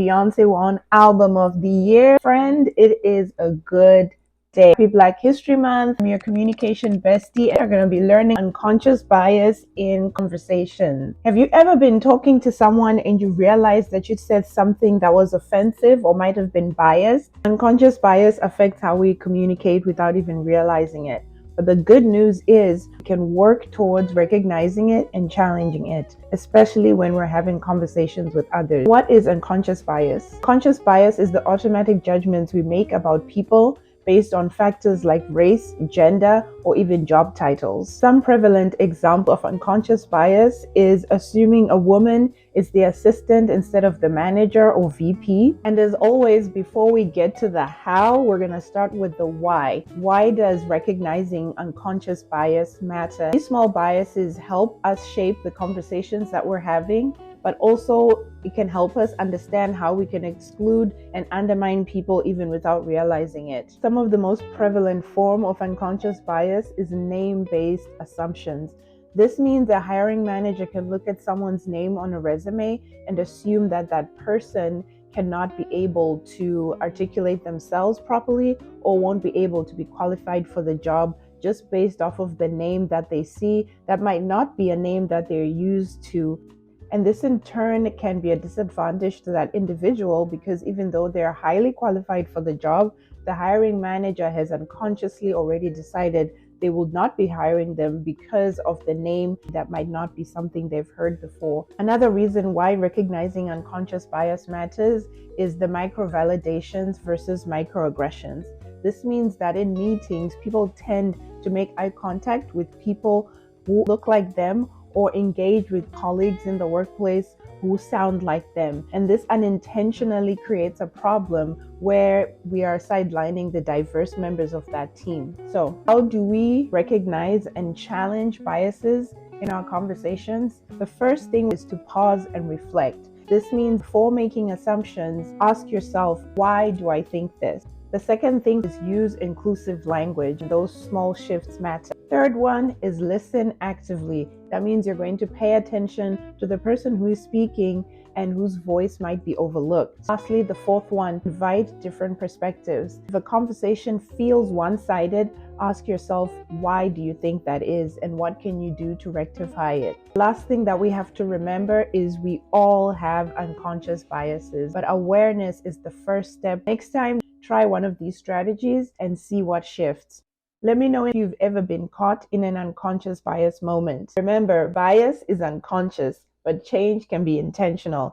Beyonce won Album of the Year. Friend, it is a good day. Happy Black History Month. I'm your communication bestie. We're going to be learning unconscious bias in conversation. Have you ever been talking to someone and you realized that you said something that was offensive or might have been biased? Unconscious bias affects how we communicate without even realizing it. But the good news is we can work towards recognizing it and challenging it, especially when we're having conversations with others. What is unconscious bias? Conscious bias is the automatic judgments we make about people based on factors like race, gender, or even job titles. Some prevalent example of unconscious bias is assuming a woman is the assistant instead of the manager or VP. And as always, before we get to the how, we're going to start with the why. Why does recognizing unconscious bias matter? These small biases help us shape the conversations that we're having, but also it can help us understand how we can exclude and undermine people even without realizing it. Some of the most prevalent form of unconscious bias is name-based assumptions. This means a hiring manager can look at someone's name on a resume and assume that that person cannot be able to articulate themselves properly or won't be able to be qualified for the job just based off of the name that they see that might not be a name that they're used to. And this in turn can be a disadvantage to that individual because even though they're highly qualified for the job, the hiring manager has unconsciously already decided they will not be hiring them because of the name that might not be something they've heard before. Another reason why recognizing unconscious bias matters is the micro-validations versus microaggressions. This means that in meetings, people tend to make eye contact with people who look like them or engage with colleagues in the workplace who sound like them. And this unintentionally creates a problem where we are sidelining the diverse members of that team. So, how do we recognize and challenge biases in our conversations? The first thing is to pause and reflect. This means before making assumptions, ask yourself, why do I think this? The second thing is use inclusive language. Those small shifts matter. Third one is listen actively. That means you're going to pay attention to the person who is speaking and whose voice might be overlooked. Lastly, the fourth one, invite different perspectives. If a conversation feels one-sided, ask yourself, why do you think that is and what can you do to rectify it? Last thing that we have to remember is we all have unconscious biases, but awareness is the first step. Next time, try one of these strategies and see what shifts. Let me know if you've ever been caught in an unconscious bias moment. Remember, bias is unconscious, but change can be intentional.